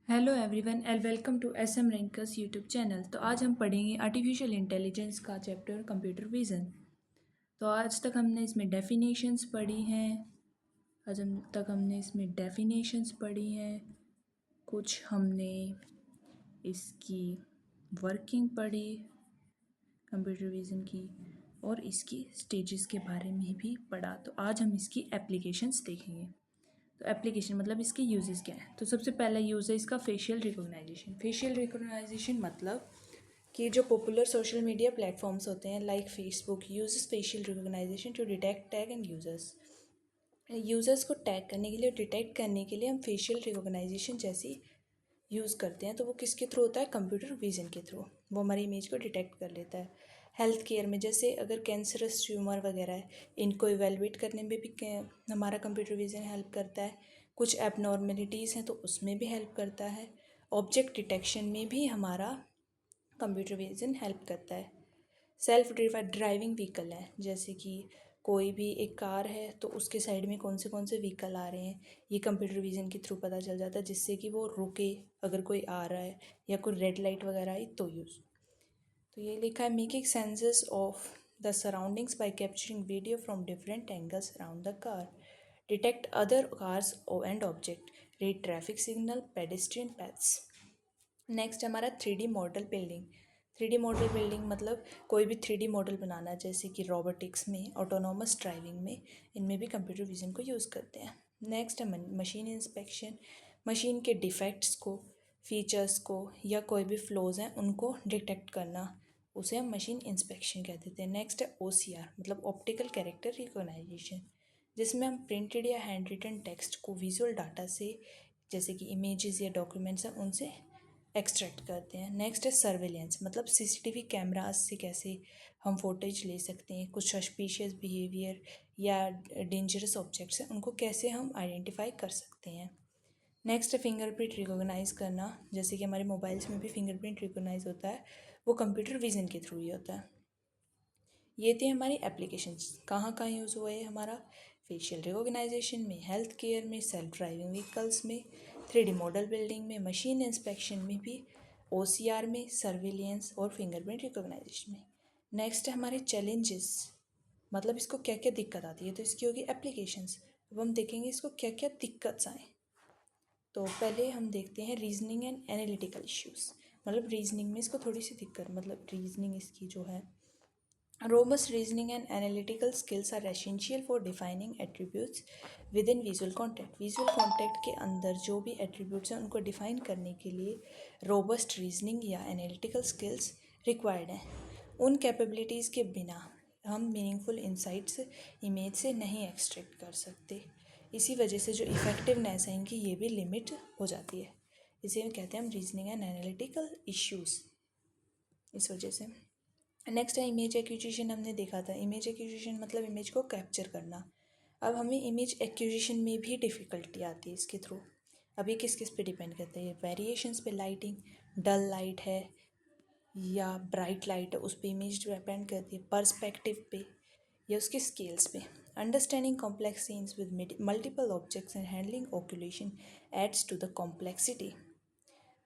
Hello everyone and welcome to SM rankers YouTube channel. तो आज हम पढ़ेंगे आर्टिफिशियल इंटेलिजेंस का चैप्टर कंप्यूटर विज़न। तो आज तक हमने इसमें डेफिनेशंस पढ़ी हैं। पढ़ी हैं। कुछ हमने इसकी वर्किंग पढ़ी कंप्यूटर विज़न की और इसकी स्टेजेस के बारे में भी पढ़ा। तो आज हम इसकी एप्लीकेशंस देखेंगे। तो एप्लीकेशन मतलब इसके यूजेस क्या हैं। तो सबसे पहला यूज़ है इसका फेशियल रिकॉग्नाइजेशन। फेशियल रिकॉग्नाइजेशन मतलब कि जो पॉपुलर सोशल मीडिया प्लेटफॉर्म्स होते हैं like Facebook uses facial recognition to detect tag and users को टैग करने के लिए और डिटेक्ट करने के लिए हम फेशियल रिकॉग्नाइजेशन जैसी यूज़ करते हैं। तो वो किसके थ्रू होता है? कंप्यूटर विज़न के थ्रू। वो हमारी इमेज को डिटेक्ट कर लेता है। हेल्थ केयर में जैसे अगर कैंसरस ट्यूमर वगैरह है, इनको इवेलुएट करने में भी हमारा कंप्यूटर विज़न हेल्प करता है। कुछ एबनॉर्मेलिटीज़ हैं तो उसमें भी हेल्प करता है। ऑब्जेक्ट डिटेक्शन में भी हमारा कंप्यूटर विज़न हेल्प करता है। सेल्फ ड्राइविंग व्हीकल है, जैसे कि कोई भी एक कार है तो उसके साइड में कौन से व्हीकल आ रहे हैं, ये कंप्यूटर विज़न के थ्रू पता चल जाता है, जिससे कि वो रुके अगर कोई आ रहा है या कोई रेड लाइट वगैरह आई तो यूज़। तो ये लिखा है making senses of the surroundings bye capturing video from different angles around the car, detect other cars and object, read traffic signal, pedestrian paths. Next हमारा 3D model building. 3D model building मतलब कोई भी 3D model बनाना, जैसे कि robotics में, autonomous driving में, इनमें भी कंप्यूटर विज़न को यूज़ करते हैं। नेक्स्ट है मशीन इंस्पेक्शन। मशीन के डिफेक्ट्स को, फीचर्स को या कोई भी फ्लॉज हैं उनको डिटेक्ट करना, उसे हम मशीन इंस्पेक्शन कह देते हैं। नेक्स्ट है OCR मतलब ऑप्टिकल कैरेक्टर रिकॉग्नाइजेशन, जिसमें हम प्रिंटेड या हैंड रिटन टेक्स्ट को विजुअल डाटा से, जैसे कि इमेजेस या डॉक्यूमेंट्स हैं, उनसे एक्सट्रैक्ट करते हैं। नेक्स्ट है सर्वेलेंस मतलब CCTV कैमराज से कैसे हम फोटेज ले सकते हैं, कुछ सस्पिशियस बिहेवियर या डेंजरस ऑब्जेक्ट्स हैं उनको कैसे हम आइडेंटिफाई कर सकते हैं। नेक्स्ट है फिंगरप्रिंट रिकॉग्नाइज करना, जैसे कि हमारे मोबाइल्स में भी फिंगरप्रिंट रिकॉग्नाइज होता है, वो कंप्यूटर विज़न के थ्रू ही होता है। ये थी हमारी एप्लीकेशंस। कहाँ कहाँ यूज़ हुआ है हमारा? फेशियल रिकॉग्नाइजेशन में, हेल्थ केयर में, सेल्फ ड्राइविंग व्हीकल्स में, 3D मॉडल बिल्डिंग में, मशीन इंस्पेक्शन में भी, OCR में, सर्विलियंस और फिंगरप्रिंट रिकॉग्नाइजेशन में। नेक्स्ट है हमारे चैलेंजेस, मतलब इसको क्या क्या दिक्कत आती है। तो इसकी होगी एप्लीकेशंस। अब हम देखेंगे इसको क्या क्या दिक्कत आए। तो पहले हम देखते हैं रीजनिंग एंड एनालिटिकल इश्यूज़, मतलब रीजनिंग में इसको थोड़ी सी दिक्कत, मतलब रीजनिंग इसकी जो है, robust reasoning and analytical skills are essential for defining attributes within visual content. Visual content के अंदर जो भी attributes हैं उनको define करने के लिए robust reasoning या analytical skills required हैं। उन capabilities के बिना हम meaningful insights image से नहीं extract कर सकते। इसी वजह से जो effectiveness है इनकी ये भी limit हो जाती है। इसे हम कहते हैं हम reasoning and analytical issues। इस वजह से नेक्स्ट है इमेज एक्विजिशन। हमने देखा था इमेज एक्विजिशन मतलब इमेज को कैप्चर करना। अब हमें इमेज एक्विजिशन में भी डिफ़िकल्टी आती है इसके थ्रू। अभी किस किस पे डिपेंड करता है? वेरिएशंस पे, लाइटिंग, डल लाइट है या ब्राइट लाइट है, उस पर इमेज डिपेंड करती है। पर्सपेक्टिव पे या उसके स्केल्स पे। Understanding complex scenes with multiple objects and handling occlusion adds to the complexity.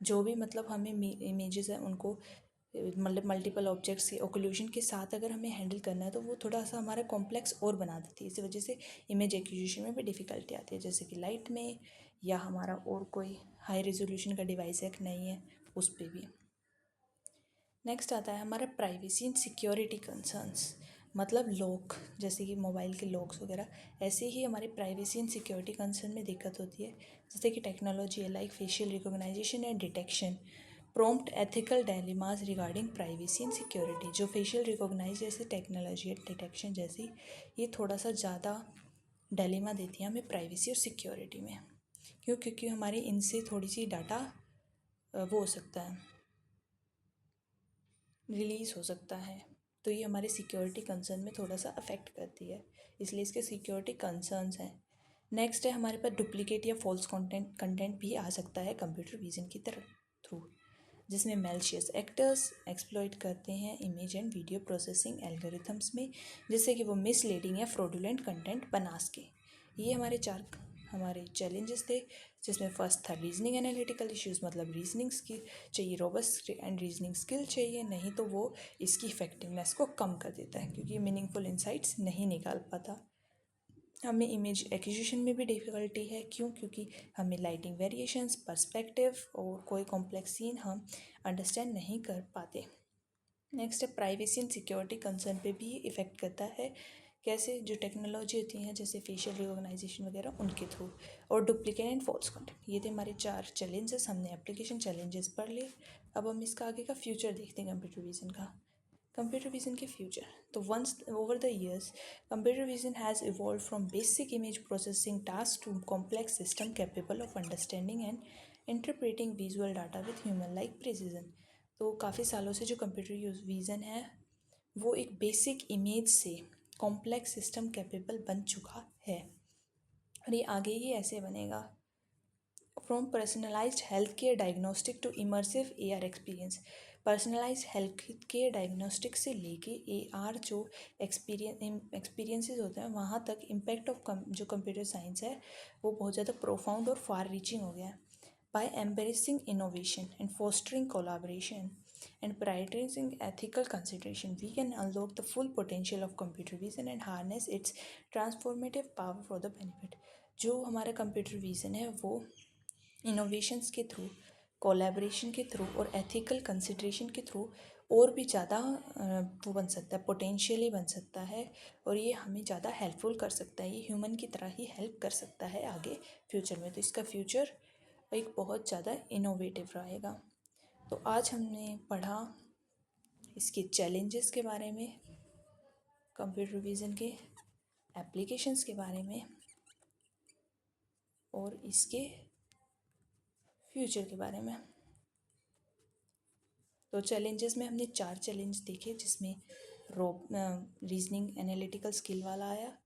जो भी मतलब हमें इमेजेस हैं उनको मतलब मल्टीपल ऑब्जेक्ट्स के ओक्लूजन के साथ अगर हमें हैंडल करना है तो वो थोड़ा सा हमारा कॉम्प्लेक्स और बना देती है। इसी वजह से इमेज एक्विजिशन में भी डिफ़िकल्टी आती है, जैसे कि लाइट में या हमारा और कोई हाई रेजोल्यूशन का डिवाइस है नहीं है उस पर भी। नेक्स्ट आता है हमारा प्राइवेसी एंड सिक्योरिटी कंसर्न्स, मतलब लॉक, जैसे कि मोबाइल के लॉक्स वगैरह, ऐसे ही हमारे प्राइवेसी एंड सिक्योरिटी कंसर्न में दिक्कत होती है। जैसे कि टेक्नोलॉजी है like facial recognization and detection prompt ethical dilemmas regarding privacy and security. जो फेशियल रिकॉग्नाइज जैसे टेक्नोलॉजी है, डिटेक्शन जैसी, ये थोड़ा सा ज़्यादा डायलेमा देती है हमें प्राइवेसी और सिक्योरिटी में। क्योंकि हमारे इनसे थोड़ी सी डाटा वो हो सकता है, रिलीज़ हो सकता है, तो ये हमारे सिक्योरिटी कंसर्न में थोड़ा सा अफेक्ट करती है, इसलिए इसके सिक्योरिटी कंसर्न्स हैं। नेक्स्ट है हमारे पास डुप्लीकेट या फॉल्स कंटेंट भी आ सकता है कंप्यूटर विज़न की तरफ थ्रू, जिसमें मैलिशियस एक्टर्स एक्सप्लॉइट करते हैं image and video processing algorithms में, जिससे कि वो मिसलीडिंग या फ्रॉडुलेंट कंटेंट बना सके। ये हमारे 4 हमारे चैलेंजेस थे, जिसमें फर्स्ट था रीजनिंग एनालिटिकल इश्यूज़, मतलब रीजनिंग स्किल चाहिए, रोबस्ट एंड रीजनिंग स्किल चाहिए, नहीं तो वो इसकी इफेक्टिवनेस को कम कर देता है क्योंकि मीनिंगफुल इंसाइट्स नहीं निकाल पाता। हमें इमेज एक्विजिशन में भी डिफ़िकल्टी है, क्यों? क्योंकि हमें लाइटिंग वेरिएशंस, पर्सपेक्टिव और कोई कॉम्प्लेक्स सीन हम अंडरस्टैंड नहीं कर पाते। नेक्स्ट है प्राइवेसी एंड सिक्योरिटी कंसर्न पे भी इफ़ेक्ट करता है। कैसे? जो टेक्नोलॉजी होती हैं जैसे फेशियल रिकॉग्नाइजेशन वगैरह, उनके थ्रू। और डुप्लीकेट एंड फॉल्स कंटेंट, ये थे हमारे 4 चैलेंजेस। हमने एप्लीकेशन चैलेंजेस पढ़ लिए। अब हम इसका आगे का फ्यूचर देखते हैं कंप्यूटर विज़न का। कंप्यूटर विज़न के फ्यूचर, तो once over the years computer vision has evolve from basic image processing task to complex system capable of understanding and interpreting visual data with human like precision. तो काफ़ी सालों से जो computer vision है वो एक बेसिक इमेज से complex system capable बन चुका है, और ये आगे ही ऐसे बनेगा। From personalised health care diagnostic to immersive AR experience, personalised health care diagnostic से लेके AR जो एक्सपीरियंसेस होते हैं वहाँ तक इम्पैक्ट ऑफ जो कंप्यूटर साइंस है वो बहुत ज़्यादा प्रोफाउंड और फार रीचिंग हो गया है। By embracing innovation and fostering collaboration and prioritizing ethical consideration, we can unlock the full potential of computer vision and harness its transformative power for the benefit। जो हमारा कंप्यूटर विज़न है वो innovations के through, collaboration के through और ethical consideration के through और भी ज़्यादा वो बन सकता है, पोटेंशियली बन सकता है, और ये हमें ज़्यादा हेल्पफुल कर सकता है, ये ह्यूमन की तरह ही हेल्प कर सकता है आगे फ्यूचर में। तो इसका फ्यूचर एक बहुत ज़्यादा इनोवेटिव रहेगा। तो आज हमने पढ़ा इसके चैलेंजेस के बारे में, कंप्यूटर विज़न के एप्लीकेशंस के बारे में और इसके फ्यूचर के बारे में। तो चैलेंजेस में हमने 4 चैलेंज देखे, जिसमें रीजनिंग एनालिटिकल स्किल वाला आया,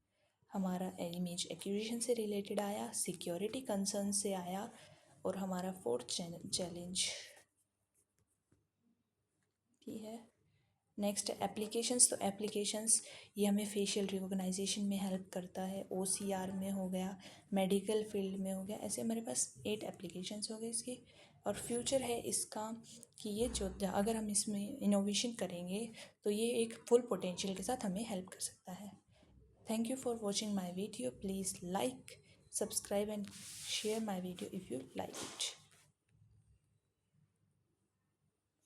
हमारा इमेज एक्विजिशन से रिलेटेड आया, सिक्योरिटी कंसर्न से आया, और हमारा 4th चैलेंज भी है। नेक्स्ट एप्लीकेशंस, तो एप्लीकेशंस ये हमें फेशियल रिकॉग्नाइजेशन में हेल्प करता है, OCR में हो गया, मेडिकल फील्ड में हो गया, ऐसे हमारे पास 8 एप्लीकेशंस हो गए इसके। और फ्यूचर है इसका कि ये जो अगर हम इसमें इनोवेशन करेंगे तो ये एक फुल पोटेंशियल के साथ हमें हेल्प कर सकता है। Thank you for watching my video, please like, subscribe and share my video if you like it.